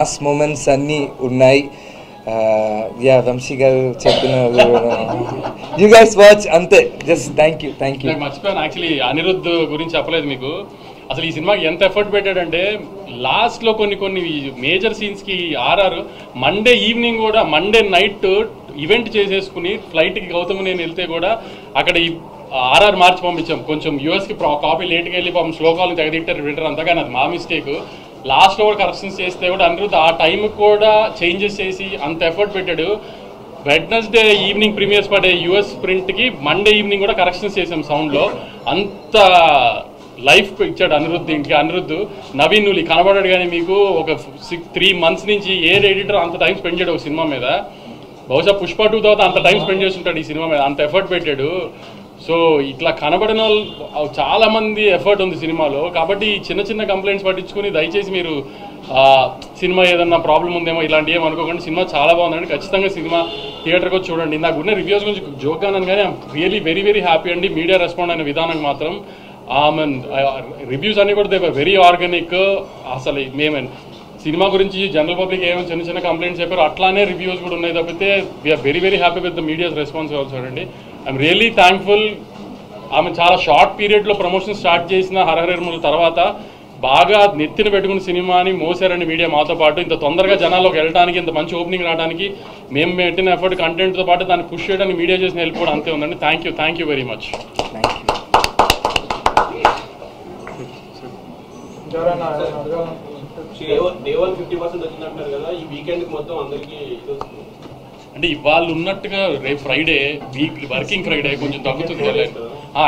Mass moments అన్నీ ఉన్నాయి. వంశీ గారు చెప్పిన యూ గైస్ వాచ్ అంతే. Just thank you. మర్చిపోయాను యాక్చువల్లీ అనిరుద్ధ్ గురించి చెప్పలేదు మీకు. అసలు ఈ సినిమాకి ఎంత ఎఫర్ట్ పెట్టాడంటే లాస్ట్లో కొన్ని మేజర్ సీన్స్కి మండే ఈవినింగ్ కూడా మండే నైట్ ఈవెంట్ చేసేసుకుని ఫ్లైట్కి గౌతమ్ నేను వెళ్తే కూడా అక్కడ ఈ మార్చి పంపించాం. కొంచెం యూఎస్కి కాపీ లేట్కి వెళ్ళి పాపం శ్లోకాలను తెగదిట్టారు వింటర్ అంతా, కానీ అది మా మిస్టేక్. లాస్ట్లో కూడా కరెక్షన్స్ చేస్తే కూడా అనిరుద్ధ్ ఆ టైంకి కూడా చేంజెస్ చేసి అంత ఎఫర్ట్ పెట్టాడు. వెడ్నెస్డే ఈవినింగ్ ప్రీమియర్స్ పడే యూఎస్ ప్రింట్కి మండే ఈవినింగ్ కూడా కరెక్షన్స్ చేసాం సౌండ్లో. అంత లైఫ్ ఇచ్చాడు అనిరుద్ధ్. ఇంటికి అనిరుద్ధ్ నవీన్ నులి కనబడాడు, కానీ మీకు ఒక 3 months నుంచి ఏ ఎడిటర్ అంత టైం స్పెండ్ చేయడు ఒక సినిమా మీద. బహుశా పుష్ప 2 తర్వాత అంత టైం స్పెండ్ చేస్తుంటాడు ఈ సినిమా మీద, అంత ఎఫర్ట్ పెట్టాడు. సో ఇట్లా కనబడిన వాళ్ళు చాలామంది ఎఫర్ట్ ఉంది సినిమాలో. కాబట్టి చిన్న కంప్లైంట్స్ పట్టించుకుని దయచేసి మీరు సినిమా ఏదన్నా ప్రాబ్లం ఉందేమో ఇలాంటి ఏం అనుకోకండి. సినిమా చాలా బాగుందండి. ఖచ్చితంగా సినిమా థియేటర్కి వచ్చి చూడండి. నాకు ఉన్న రివ్యూస్ గురించి జోక్గా అన్నాను, కానీ I'm really very very happy అండి. మీడియా రెస్పాండ్ అయిన విధానం మాత్రం రివ్యూస్ అన్నీ కూడా దే వర్ వెరీ ఆర్గానిక్. అసలు సినిమా గురించి జనరల్ పబ్లిక్ ఏమైనా చిన్న కంప్లైంట్స్ చెప్పారు, అట్లానే రివ్యూస్ కూడా ఉన్నాయి తప్పితే we are very very happy with the media's response also అండి. I'm really thankful. ఆమె చాలా షార్ట్ పీరియడ్లో ప్రమోషన్ స్టార్ట్ చేసిన హరహరముల తర్వాత బాగా నెత్తిన పెట్టుకున్న సినిమాని మోసారండి మీడియా మాతో పాటు. ఇంత తొందరగా జనాల్లోకి వెళ్ళడానికి, ఇంత మంచి ఓపెనింగ్ రావడానికి మేము పెట్టిన ఎఫర్ట్ కంటెంట్తో పాటు దాన్ని పుష్ చేయడానికి మీడియా చేసిన హెల్ప్ కూడా అంతే ఉందండి. Thank you very much. అంటే ఇవాళ ఉన్నట్టుగా రేపు ఫ్రైడే వర్కింగ్ ఫ్రైడే కొంచెం తగ్గుతుంది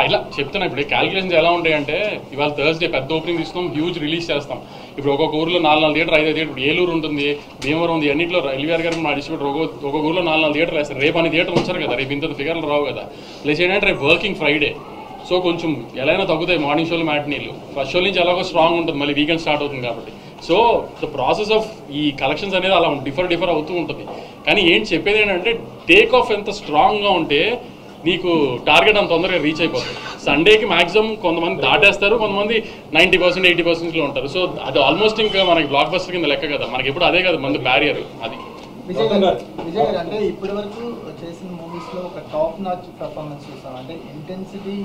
ఇలా చెప్తున్నా. ఇప్పుడు క్యాలిక్యులేషన్స్ ఎలా ఉంటాయంటే ఇవాళ థర్స్డే పెద్ద ఓపెనింగ్ ఇస్తాం, హ్యూజ్ రిలీజ్ చేస్తాం. ఇప్పుడు ఒక్కొక్క ఊర్లో 4 థియేటర్ 5 థియేటర్. ఇప్పుడు ఏలూరు ఉంటుంది, భీమవరం ఉంది, అన్నింటిలో ఎల్వీఆర్ గారు మా డిస్ట్రిబ్యూటర్ ఒక్కొక్క ఊర్లో 4 థియేటర్లు వేస్తారు. రేపు అన్ని థియేటర్లు ఉంచారు కదా, రేపు ఇంత ఫిగర్లు రావు కదా. ప్లస్ ఏంటంటే రేపు వర్కింగ్ ఫ్రైడే, సో కొంచెం ఎలా అయినా తగ్గుతాయి మార్నింగ్ షోలు మ్యాట్నీలు. ఫస్ట్ షో నుంచి ఎలాగో స్ట్రాంగ్ ఉంటుంది, మళ్ళీ వీకెండ్ స్టార్ట్ అవుతుంది కాబట్టి. సో ద ప్రాసెస్ ఆఫ్ ఈ కలెక్షన్స్ అనేది అలా డిఫర్ అవుతూ ఉంటుంది. కానీ ఏంటి చెప్పేది ఏంటంటే టేక్ ఆఫ్ ఎంత స్ట్రాంగ్గా ఉంటే నీకు టార్గెట్ అంత తొందరగా రీచ్ అయిపోతుంది. సండేకి మ్యాక్సిమం కొంతమంది దాటేస్తారు, కొంతమంది 90% 80%లో ఉంటారు. సో అది ఆల్మోస్ట్ ఇంకా మనకి బ్లాక్ బస్టర్ కింద లెక్క కదా, మనకి ఎప్పుడు అదే కదా మంది బ్యారియర్. అది విజయ్ గారు అంటే ఇప్పటి వరకు చేసిన మూవీస్లో ఒక టాప్ నాచ్ పర్ఫార్మెన్స్ చూసాం. అంటే ఇంటెన్సిటీ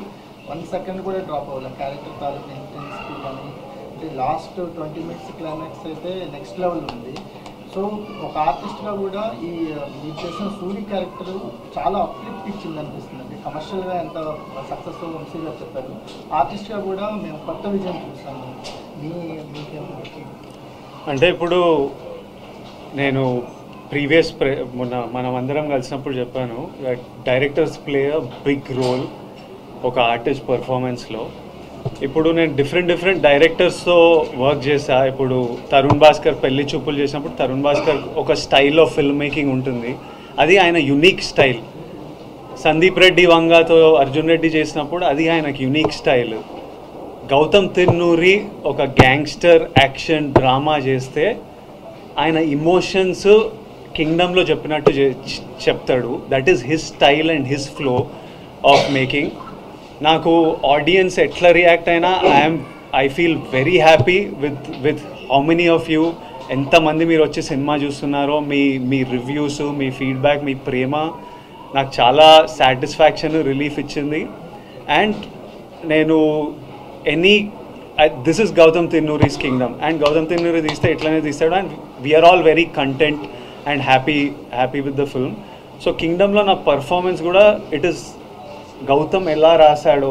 1 second కూడా డ్రాప్ అవ్వాలి, క్యారెక్టర్ తాలూకు ఇంటెన్సిటీ కానీ. అంటే లాస్ట్ 20 minutes క్లైమాక్స్ అయితే నెక్స్ట్ లెవెల్ ఉంది. సో ఒక ఆర్టిస్ట్గా కూడా ఈ మీరు చేసిన సూరి క్యారెక్టర్ చాలా అప్లిఫ్ట్ ఇచ్చింది అనిపిస్తుంది. అంటే కమర్షియల్గా ఎంత సక్సెస్ఫుల్ వంశీ గారు చెప్పారు, ఆర్టిస్ట్గా కూడా మేము కొత్త విజయం చూస్తాము. మీకేమో అంటే ఇప్పుడు నేను ప్రీవియస్ మనం అందరం కలిసినప్పుడు చెప్పాను, directors play a big role ఒక ఆర్టిస్ట్ పర్ఫార్మెన్స్లో. ఇప్పుడు నేను డిఫరెంట్ డైరెక్టర్స్తో వర్క్ చేశా. ఇప్పుడు తరుణ్ భాస్కర్ పెళ్లి చూపులు చేసినప్పుడు తరుణ్ భాస్కర్ ఒక స్టైల్ ఆఫ్ ఫిల్మ్ మేకింగ్ ఉంటుంది, అది ఆయన యునిక్ స్టైల్. సందీప్ రెడ్డి వంగాతో అర్జున్ రెడ్డి చేసినప్పుడు అది ఆయనకు యునిక్ స్టైల్. గౌతమ్ తిన్నూరి ఒక గ్యాంగ్స్టర్ యాక్షన్ డ్రామా చేస్తే ఆయన ఇమోషన్స్ కింగ్డమ్లో చెప్పినట్టు చెప్తాడు. That is his style and his flow of making. నాకు ఆడియన్స్ ఎట్లా రియాక్ట్ అయినా I feel very happy with how many of you, ఎంతమంది మీరు వచ్చి సినిమా చూస్తున్నారో, మీ రివ్యూస్, మీ ఫీడ్బ్యాక్, మీ ప్రేమ నాకు చాలా సాటిస్ఫాక్షన్, రిలీఫ్ ఇచ్చింది. అండ్ నేను this is Gautam Tinnanuri's Kingdom, and Gautam Tinnanuri తీస్తే ఎట్లనే తీస్తాడు. And we are all very content and happy with the film. So కింగ్డమ్లో నా పర్ఫార్మెన్స్ కూడా ఇట్ ఈస్ గౌతమ్ ఎలా రాశాడో,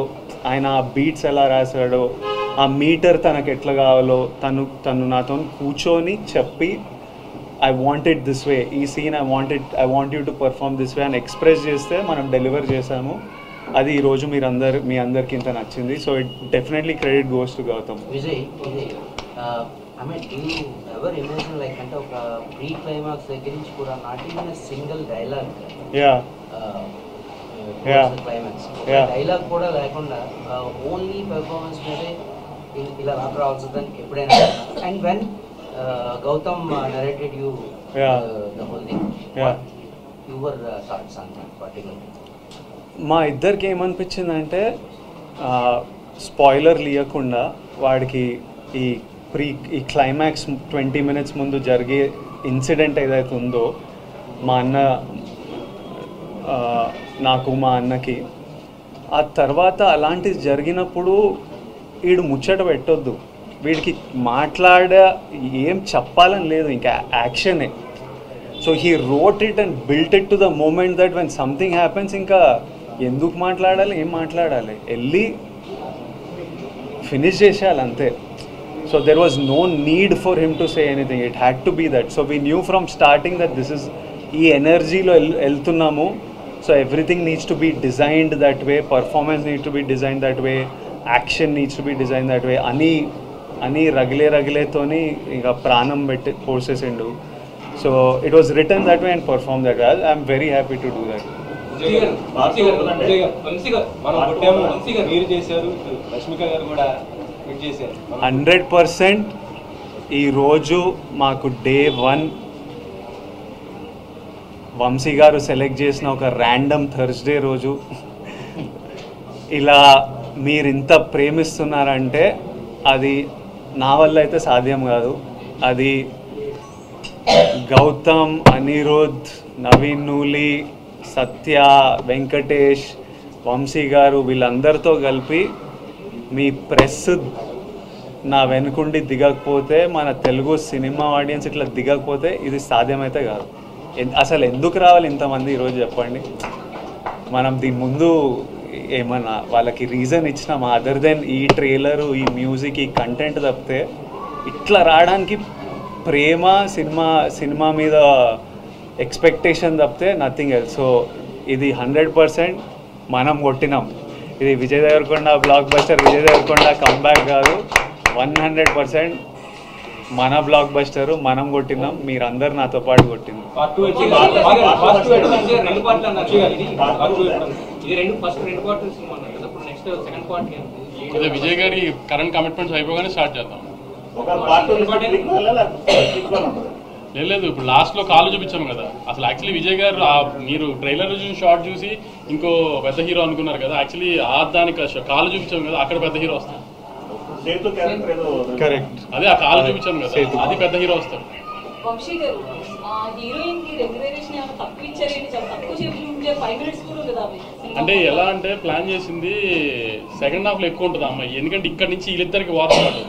ఆయన బీట్స్ ఎలా రాశాడో, ఆ మీటర్ తనకు ఎట్లా కావాలో తను నాతో కూర్చొని చెప్పి I want it this way, ఈ scene I want you to perform this way అని ఎక్స్ప్రెస్ చేస్తే మనం డెలివర్ చేసాము. అది ఈరోజు మీ అందరికి ఇంత నచ్చింది. So it definitely credit goes to Gautam. Vijay, I mean, do you ever imagine like అంటే ఒక ప్రీ క్లైమాక్స్ దగ్గర నుంచి కూడా not even single dialogue, climax dialogue కూడా లేకుండా ఓన్లీ పెర్ఫార్మెన్స్ మీదే ఇలా నాకు రావాల్సిందని ఎప్పుడైనా? And when Gautam narrated you the whole thing, your thoughts on that particularly? మా ఇద్దరికి ఏమనిపించిందంటే స్పాయిలర్ ఇవ్వకుండా వాడికి ఈ ఈ క్లైమాక్స్ 20 minutes ముందు జరిగే ఇన్సిడెంట్ ఏదైతే ఉందో మా అన్న నాకు మా అన్నకి, ఆ తర్వాత అలాంటిది జరిగినప్పుడు వీడు ముచ్చట పెట్టొద్దు, వీడికి ఏం చెప్పాలని లేదు, ఇంకా యాక్షనే. So he wrote it and built it to the moment that when something happens ఇంకా ఎందుకు మాట్లాడాలి, ఏం మాట్లాడాలి, వెళ్ళి ఫినిష్ చేసేయాలి అంతే. So there was no need for him to say anything, it had to be that. So we knew from starting that this is ఈ ఎనర్జీలో వెళ్తున్నాము. So everything needs to be designed that way, performance needs to be design that way, action needs to be design that way అని రగిలేతోని ఇంకా ప్రాణం పెట్టి పోసేసిండు. So it was written that way and perform that way. I'm very happy to do that. 100% ఈరోజు మాకు day 1 Vamsi గారు select చేసిన ఒక ర్యాండమ్ థర్స్డే రోజు ఇలా మీరు ఇంత ప్రేమిస్తున్నారంటే అది నా వల్ల అయితే సాధ్యం కాదు. అది గౌతమ్, అనిరుద్, నవీన్ నూలి, సత్య, వెంకటేష్, వంశీ గారు వీళ్ళందరితో కలిపి మీ ప్రెస్ నా వెనుకుండి దిగకపోతే, మన తెలుగు సినిమా ఆడియన్స్ ఇట్లా దిగకపోతే ఇది సాధ్యమైతే కాదు. అసలు ఎందుకు రావాలి ఇంతమంది ఈరోజు చెప్పండి. మనం దీని ముందు ఏమన్నా వాళ్ళకి రీజన్ ఇచ్చినామా అదర్ దెన్ ఈ ట్రైలరు, ఈ మ్యూజిక్, ఈ కంటెంట్ తప్పితే ఇట్లా రావడానికి ప్రేమ, సినిమా మీద ఎక్స్పెక్టేషన్ తప్పితే నథింగ్ ఎల్స్. సో ఇది 100% మనం కొట్టినాం. ఇది Vijay Deverakonda blockbuster, Vijay Deverakonda comeback కాదు, 100% మన బ్లాక్ బస్టరు, మనం కొట్టినాం, మీరందరు నాతో పాటు కొట్టింది. విజయ్ గారి కరెంట్ కమిట్మెంట్స్ అయిపోగానే స్టార్ట్ చేద్దాం. లేదు, ఇప్పుడు లాస్ట్లో కాలు చూపించాం కదా. అసలు యాక్చువల్లీ విజయ్ గారు మీరు ట్రైలర్ చూసి షార్ట్ చూసి ఇంకో పెద్ద హీరో అనుకున్నారు కదా. యాక్చువల్లీ దానికి కాలు చూపించాం కదా, అక్కడ పెద్ద హీరో వస్తాడు. కరెక్ట్, అదే ఆ కాలు చూపించాం కదా, అది పెద్ద హీరో వస్తాడు. వంశీ గారు హీరోయిన్ కి రెమ్యునరేషన్ ఏమైనా తక్కువ ఇచ్చారేంటి? చాలా తక్కువ చెప్పి 5 minutes కూడా ఉండదు అవి. అంటే ఎలా అంటే ప్లాన్ చేసింది సెకండ్ హాఫ్లో ఎక్కువ ఉంటుంది అమ్మాయి, ఎందుకంటే ఇక్కడ నుంచి వీళ్ళిద్దరికి వార్తాడు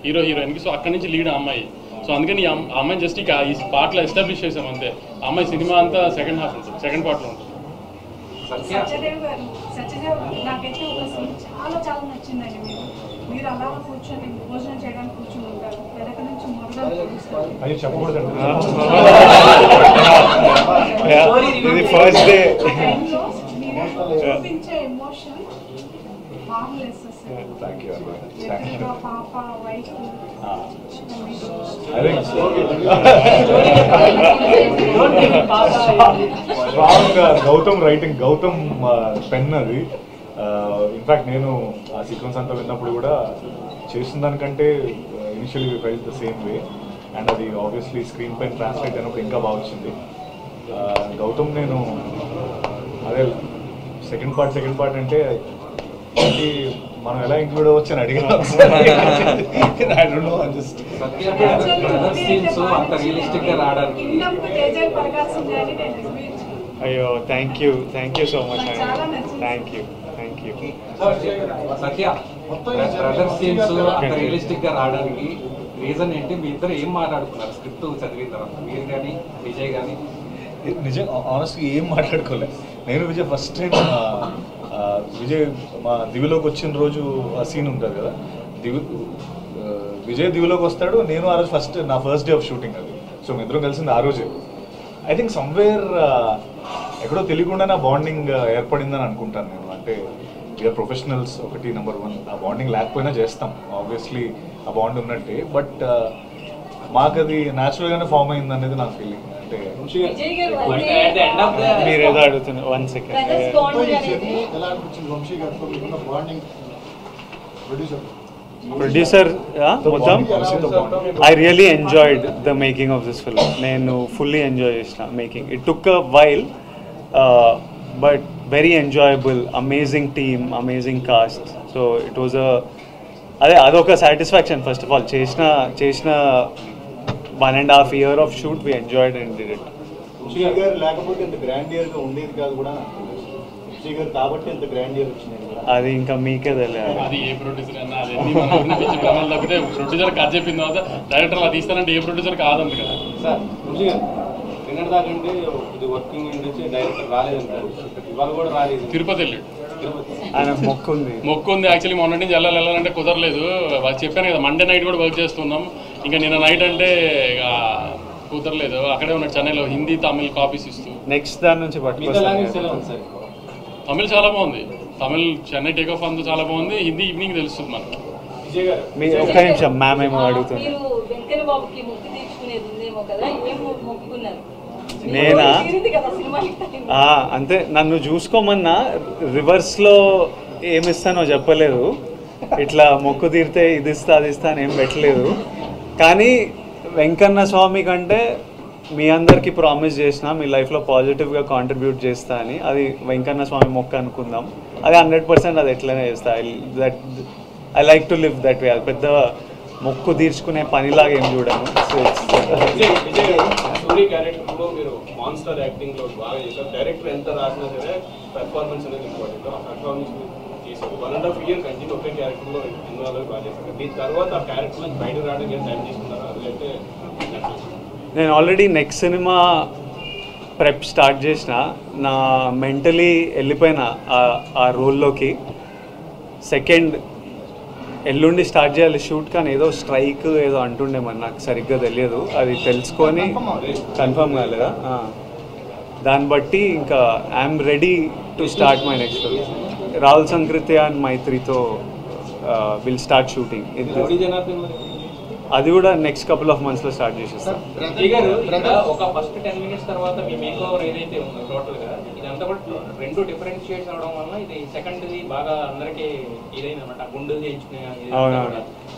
హీరో హీరోయిన్కి. సో అక్కడ నుంచి లీడ్ అమ్మాయి. సో అందుకని ఈ అమ్మాయిని జస్ట్ ఈ పార్ట్లో ఎస్టాబ్లిష్ చేసాం అంతే. అమ్మాయి సినిమా అంతా సెకండ్ హాఫ్ ఉంటుంది, సెకండ్ పార్ట్లో ఉంటుంది. సత్యదేవ్ నాకైతే ఒక సీన్ చాలా నచ్చిందండి. మీరు అలా కూర్చొని భోజనం చేయడానికి కూర్చొని ఉంటారు, వెనక నుంచి మొదలు చూపించే ఎమోషన్ మార్వెలెస్ అసలు. పాప wife Gautam writing, Gautam pen అది. ఇన్ఫ్యాక్ట్ నేను ఆ సీక్వెన్స్ అంతా విన్నప్పుడు కూడా చేసిన దానికంటే initially we felt the same way. And అది ఆబ్వియస్లీ స్క్రీన్ పైన ట్రాన్స్లేట్ అయినప్పుడు ఇంకా బాగా వచ్చింది. గౌతమ్ నేను అదే సెకండ్ పార్ట్ అంటే మనం ఎలా ఇంక్లూడ్ అవ్వచ్చు అని అడిగాను. అయ్యో థ్యాంక్ యూ సో మచ్ అండి. Thank you. Satya, brother scenes అంత రియలిస్టిక్ గా రావడానికి రీజన్ ఏంటి? మీ ఇద్దరు ఏం మాట్లాడుకున్నారు స్క్రిప్ట్ చదివిన తర్వాత, మీరు కానీ విజయ్ కానీ? నిజంగా ఆనెస్ట్గా ఏం మాట్లాడుకోలేదు. నేను విజయ్ ఫస్ట్ టైం విజయ్ మా దివిలోకి వచ్చిన రోజు ఆ సీన్ ఉంటుంది కదా, విజయ్ దివిలోకి వస్తాడు, నేను ఆ రోజు నా ఫస్ట్ డే ఆఫ్ షూటింగ్ అది. సో మీ ఇద్దరం కలిసింది ఆ రోజే. ఐ థింక్ సమ్వేర్ ఎక్కడో తెలియకుండా నా బాండింగ్ ఏర్పడిందని అనుకుంటాను నేను. అంటే వీఆర్ ప్రొఫెషనల్స్ ఒకటి, నెంబర్ 1. ఆ బాండింగ్ లేకపోయినా చేస్తాం ఆబ్వియస్లీ, ఆ బాండ్ ఉన్నట్టే. బట్ మాకు అది న్యాచురల్గానే ఫామ్ అయింది అనేది నా ఫీలింగ్. అంటే మీరు ఏదో అడుగుతున్నారు. 1 second. ప్రొడ్యూసర్ మొత్తం I really enjoyed the making of this film. నేను ఫుల్లీ ఎంజాయ్ చేసిన making. It took a while but very enjoyable, amazing team, amazing cast. So it was a అదొక సాటిస్ఫాక్షన్. ఫస్ట్ ఆఫ్ ఆల్ చేసిన 1.5 year of shoot we enjoyed and did it. లేకపోతే ఇంత గ్రాండియర్గా ఉండేది కాదు కూడా, కాబట్టి ఇంత గ్రాండియర్ వచ్చింది. అది ఇంకా మీకే తెలియాలి. అది ఏ ప్రొడ్యూసర్ అన్నా అది తప్పితే ప్రొడ్యూసర్ కథ చెప్పిన తర్వాత డైరెక్టర్ అలా తీస్తానంటే ఏ ప్రొడ్యూసర్ కాదంట కదా సార్. నిన్నటి దాకంటే ఇది వర్కింగ్ నుంచి డైరెక్టర్ రాలేదంటారు, ఇవాళ కూడా రాలేదు. తిరుపతి వెళ్ళాడు, ఆయన మొక్కు ఉంది. యాక్చువల్లీ మొన్న నుంచి వెళ్ళాలంటే కుదరలేదు. వాళ్ళు చెప్పాను కదా మండే నైట్ కూడా వర్క్ చేస్తున్నాం. ఇంకా నిన్న నైట్ అంటే ఇక కుదరలేదు. అక్కడే ఉన్నాడు చెన్నైలో హిందీ తమిళ్ కాపీస్ ఇస్తూ. నెక్స్ట్ దాని నుంచి తమిళ్ చాలా బాగుంది. తమిళ్ చెన్నై టేక్ ఆఫ్ అంతా చాలా బాగుంది. హిందీ ఈవినింగ్ తెలుస్తుంది మనకి. ఒక్క నిమిషం మ్యామ్ ఏమో అడుగుతుంది. నేనా అంతే, నన్ను చూసుకోమన్నా రివర్స్లో ఏమిస్తానో చెప్పలేదు. ఇట్లా మొక్కు తీరితే ఇది ఇస్తా అది ఇస్తా అని ఏం పెట్టలేదు. కానీ వెంకన్న స్వామి కంటే మీ అందరికీ ప్రామిస్ చేసిన మీ లైఫ్లో పాజిటివ్గా కాంట్రిబ్యూట్ చేస్తా అని. అది వెంకన్న స్వామి మొక్క అనుకుందాం. అది 100% అది ఎట్లనే చేస్తా. I like to live that way. అది పెద్ద మొక్కు తీర్చుకునే పనిలాగా ఏం చూడను. మీరు మాన్స్టర్ యాక్టింగ్ లో బాగా చేశారు. డైరెక్టర్ ఎంత రాసినా సరే పెర్ఫార్మెన్స్ అనేది ఇంపార్టెంట్. ఆ పెర్ఫార్మెన్స్ చేశారు. 1.5 year కంటిన్యూ ఒకే క్యారెక్టర్ లో ఇన్వాల్వ్ బాగా చేశారు. దీని తర్వాత ఆ క్యారెక్టర్ నుంచి బయట రావడానికి టైం తీసుకున్నారా? అదైతే నేను already next cinema prep start చేసిన. నా మెంటలీ వెళ్ళిపోయిన ఆ రోల్లోకి. సెకండ్ ఎల్లుండి స్టార్ట్ చేయాలి షూట్, కానీ ఏదో స్ట్రైక్ ఏదో అంటుండే మరి నాకు సరిగ్గా తెలియదు. అది తెలుసుకొని కన్ఫర్మ్ కాలేదా, దాన్ని బట్టి ఇంకా I'm ready to start my next film. Rahul Sankrityan and మైత్రితో విల్ స్టార్ట్ షూటింగ్. అది కూడా నెక్స్ట్ కపుల్ ఆఫ్ మంత్స్లో స్టార్ట్ చేసేస్తాం. ఒక ఫస్ట్ 10 minutes తర్వాత మీ మేక్ ఓవర్ ఏదైతే ఉందో టోటల్గా ఇదంతా కూడా 2 different షేడ్స్ అవడం వల్ల ఇది సెకండ్ది బాగా అందరికీ ఇదైంది అనమాట. గుండు చేయించుకునే.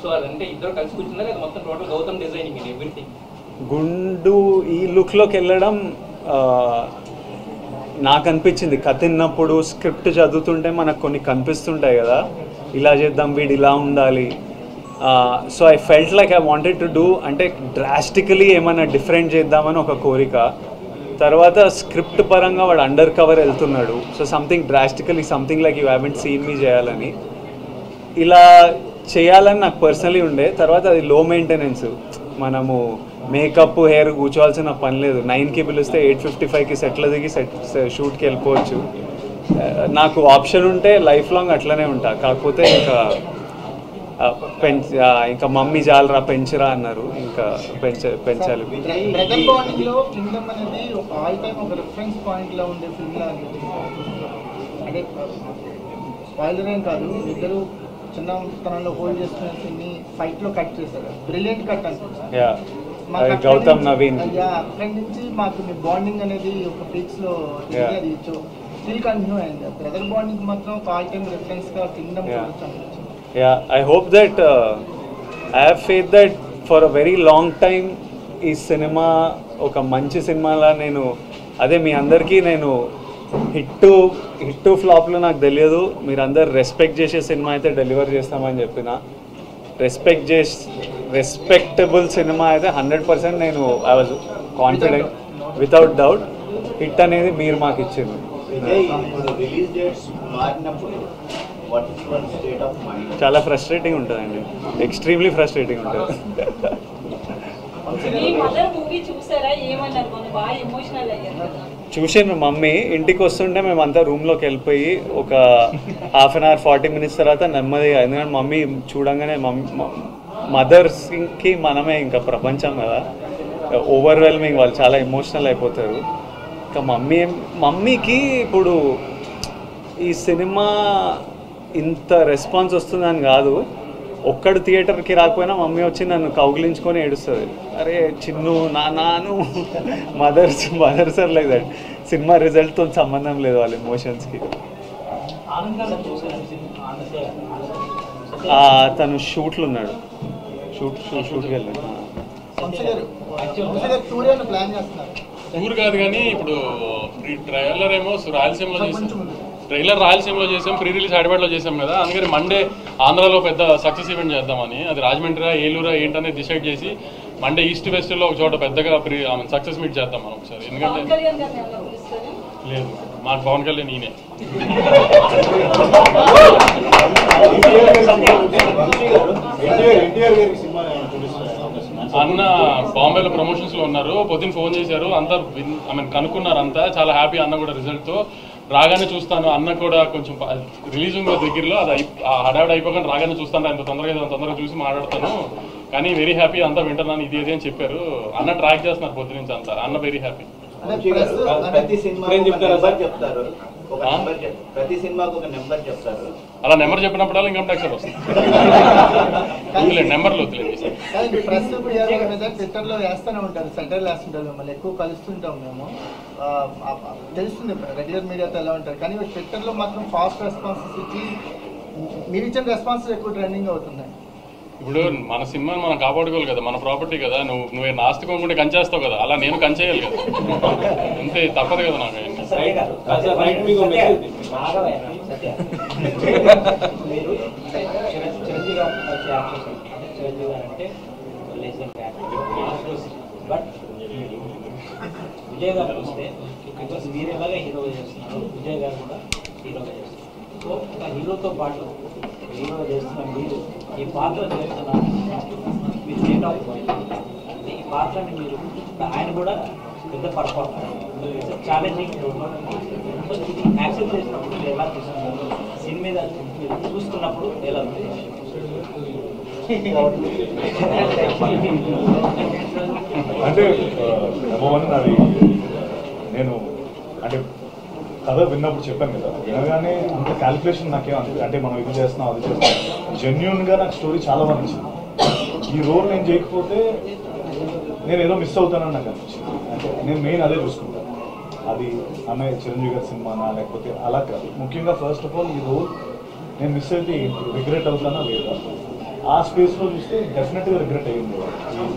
సో అదంటే ఇద్దరు కలిసి కూర్చుందా లేదా మొత్తం టోటల్ గౌతమ్ డిజైనింగ్ ఇది ఎవ్రీథింగ్? గుండు ఈ లుక్లోకి వెళ్ళడం నాకు అనిపించింది. కథ విన్నప్పుడు స్క్రిప్ట్ చదువుతుంటే మనకు కొన్ని కనిపిస్తుంటాయి కదా, ఇలా చేద్దాం, వీడు ఇలా ఉండాలి. So I felt like I wanted to do, అంటే డ్రాస్టికలీ ఏమైనా డిఫరెంట్ చేద్దామని ఒక కోరిక. తర్వాత స్క్రిప్ట్ పరంగా వాడు అండర్ కవర్ వెళ్తున్నాడు. So something drastically something like you haven't seen me చేయాలని, ఇలా చేయాలని నాకు పర్సనలీ ఉండే. తర్వాత అది లో మెయింటెనెన్స్. మనము మేకప్ హెయిర్ కూర్చోవాల్సిన పని లేదు. 9కి పిలిస్తే 8:55కి సెట్లో దిగి షూట్కి వెళ్ళిపోవచ్చు. నాకు ఆప్షన్ ఉంటే లైఫ్ లాంగ్ అట్లనే ఉంటా. కాకపోతే ఇంకా మమ్మీ చాలరా పెంచరా అన్నారు, ఇంకా పెంచాలి. బ్రదర్ బాండింగ్ లో కింగ్డమ్ అనేది ఒక ఆల్ టైమ్ ఒక రిఫరెన్స్ పాయింట్ లో ఉండే ఫిల్మ్ లా అంటే స్పాయిలర్ ఏం కాదు. ఇద్దరు చిన్నతనంలో హోల్డ్ చేసుకునే సీన్ని ఫైట్ లో కట్ చేశారు. బ్రిలియంట్ కట్ అనిపించింది. గౌతమ్ నవీన్ అక్కడి నుంచి మాకు మీ బాండింగ్ అనేది ఒక పీక్స్ లో అది స్టిల్ కంటిన్యూ అయింది. బ్రదర్ బాండింగ్ మాత్రం ఒక ఆల్ టైమ్ రిఫరెన్స్ గా కింగ్డమ్ చూడొచ్చు అనిపించింది. I hope that I have faith that for a very long time ఈ సినిమా ఒక మంచి సినిమాలా నేను అదే మీ అందరికీ నేను హిట్ ఫ్లాప్లో నాకు తెలియదు. మీరందరు రెస్పెక్ట్ చేసే సినిమా అయితే డెలివర్ చేస్తామని చెప్పిన. రెస్పెక్టబుల్ సినిమా అయితే 100% నేను I was confident without doubt. Hit అనేది మీరు మాకు ఇచ్చింది. చాలా ఫ్రస్ట్రేటింగ్ ఉంటుందండి, ఎక్స్ట్రీమ్లీ ఫ్రస్ట్రేటింగ్ ఉంటుంది. చూసాను మమ్మీ ఇంటికి వస్తుంటే మేమంతా రూమ్లోకి వెళ్ళిపోయి ఒక 1/2 hour 40 minutes తర్వాత నెమ్మదిగా, ఎందుకంటే మమ్మీ చూడంగానే మదర్స్కి మనమే ఇంకా ప్రపంచం కదా, ఓవర్వెల్మింగ్, వాళ్ళు చాలా ఎమోషనల్ అయిపోతారు. ఇంకా మమ్మీకి ఇప్పుడు ఈ సినిమా ఇంత రెస్పాన్స్ వస్తుందని కాదు, ఒక్కడు థియేటర్కి రాకపోయినా మమ్మీ వచ్చి నన్ను కౌగిలించుకొని ఏడుస్తుంది. అరే చిన్ను నాను mothers are like that. Cinema రిజల్ట్తో సంబంధం లేదు వాళ్ళ ఎమోషన్స్కి. తను షూట్లు ఉన్నాడు, షూట్కి వెళ్ళాడు. టూర్ కాదు కానీ ఇప్పుడు ట్రైలర్ ఏమో రాయలసీమలో చేసి ట్రైలర్ రాయలసీమలో చేసాం, ప్రీ రిలీజ్ హైదరాబాద్లో చేసాం కదా, అందుకని మండే ఆంధ్రాలో పెద్ద సక్సెస్ ఈవెంట్ చేద్దామని. అది రాజమండ్రి ఏలూరా ఏంటనేది డిసైడ్ చేసి మండే ఈస్ట్ వెస్ట్లో ఒక చోట పెద్దగా సక్సెస్ మీట్ చేద్దాం మనం ఒకసారి. ఎందుకంటే లేదు, మాకు పవన్ కళ్యాణ్ ఈయనే. అన్న బాంబేలో ప్రమోషన్స్లో ఉన్నారు, పొద్దున్న ఫోన్ చేశారు, అంతా కనుక్కున్నారు, అంతా చాలా హ్యాపీ. అన్న కూడా రిజల్ట్తో రాగానే చూస్తాను, అన్న కూడా కొంచెం రిలీజ్ ఉంది దగ్గరలో, అది హడావిడి అయిపోకుండా రాగానే చూస్తాను, అంత తొందరగా చూసి మాట్లాడతాను, కానీ వెరీ హ్యాపీ, అంతా వింటున్నాను, ఇది అని చెప్పారు. అన్న ట్రాక్ చేస్తున్నారు పొద్దు నుంచి అంతా, అన్న వెరీ హ్యాపీ. ప్రతి సినిమాకు ఒక నెంబర్ చెప్తారు. అలా నెంబర్ చెప్పినప్పుడల్లా ఇన్కమ్ ట్యాక్స్ వస్తుంది. నెంబర్లు వద్దులేదు. ట్విట్టర్లో వేస్తూనే ఉంటారు, సెటైర్లు వేస్తుంటారు, మిమ్మల్ని ఎక్కువ కలుస్తుంటాం మేము, తెలుస్తుంది రెగ్యులర్ మీడియాతో ఎలా ఉంటారు, కానీ ట్విట్టర్లో మాత్రం ఫాస్ట్ రెస్పాన్సెస్ ఇచ్చి మీరు ఇచ్చిన రెస్పాన్సెస్ ఎక్కువ ట్రెండింగ్ అవుతున్నాయి. ఇప్పుడు మన సినిమాని మనం కాపాడుకోవాలి కదా, మన ప్రాపర్టీ కదా, నువ్వు నాస్తికోకుండా కంచేస్తావు కదా, అలా నేను కంచేయాలి కదా, అంతే, తప్పదు కదా నాకు. విజయ్ గారు వస్తే బికాస్ మీరు ఎలాగా హీరోగా చేస్తున్నారు, విజయ్ గారు కూడా హీరోగా చేస్తున్నారు. సో ఒక హీరోతో పాటు హీరోగా చేస్తున్న మీరు ఈ పాత్ర చేస్తున్నారు, మీ స్టేట్ ఆఫ్ మైండ్ అంటే ఈ పాత్రని మీరు, ఆయన కూడా పెద్ద పర్ఫార్మర్, ఛాలెంజింగ్ ఇది యాక్సెప్ట్ చేసినప్పుడు మీరు ఎలా చూస్తున్నారు, సినిమా మీద చూస్తున్నప్పుడు ఎలా ఉంది? అంటే నెంబర్ వన్ అది నేను అంటే కథ విన్నప్పుడు చెప్పాను కదా, వినగానే అంత క్యాలిక్యులేషన్ నాకేం అంటే మనం ఇది చేస్తున్నాం అది చేస్తున్నాం, జెన్యున్గా నాకు స్టోరీ చాలా బాగా నచ్చింది. ఈ రోల్ నేను చేయకపోతే నేను ఏదో మిస్ అవుతానని నాకు అనిపించింది. అంటే నేను మెయిన్ అదే చూసుకుంటాను, అది అన్నయ్య చిరంజీవి గారి సినిమానా లేకపోతే అలా కాదు. ముఖ్యంగా ఫస్ట్ ఆఫ్ ఆల్ ఈ రోల్ నేను మిస్ అయితే రిగ్రెట్ అవుతానా లేదా, ఆ స్పేస్లో చూస్తే డెఫినెట్గా రిగ్రెట్ అయ్యింది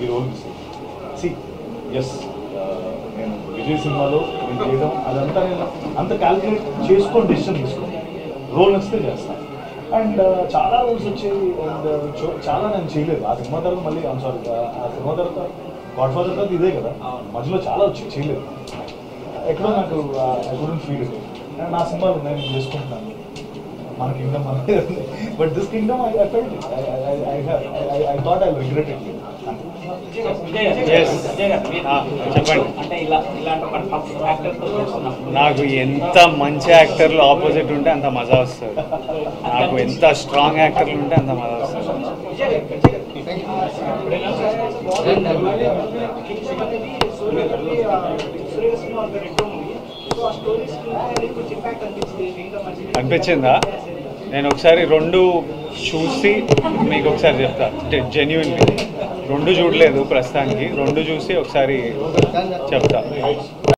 ఈ రోల్ మిస్ అయ్యింది. ఎస్ నేను విజయ్ సినిమాలో నేను చేయడం అదంతా నేను అంత క్యాల్కులేట్ చేసుకొని డెసిషన్ తీసుకోండి, రోల్ నచ్చితే చేస్తాను. అండ్ చాలా రోల్స్ వచ్చేవి, అండ్ చాలా నేను చేయలేదు ఆ సినిమా తర్వాత. మళ్ళీ సారీ, ఆ సినిమా తర్వాత గాడ్ ఫాదర్ తర్వాత ఇదే కదా, మధ్యలో చాలా వచ్చి చేయలేదు. ఎక్కడో నాకు ఐ కుడెంట్ ఫీల్ ఇట్. నా సినిమాలు నేను చేసుకుంటున్నాను, మన కింగ్డమ్ మనదే ఉంది, but this Kingdom I felt it, I thought I regret it. నాకు ఎంత మంచి యాక్టర్లు ఆపోజిట్ ఉంటే అంత మజా వస్తుంది, నాకు ఎంత స్ట్రాంగ్ యాక్టర్లు ఉంటే అంత మజా వస్తుంది. అనిపించిందా? నేను ఒకసారి రెండు చూసి మీకు ఒకసారి చెప్తా, జెన్యున్లీ రెండు చూడలేదు ప్రస్తుతానికి, రెండు చూసి ఒకసారి చెప్తా.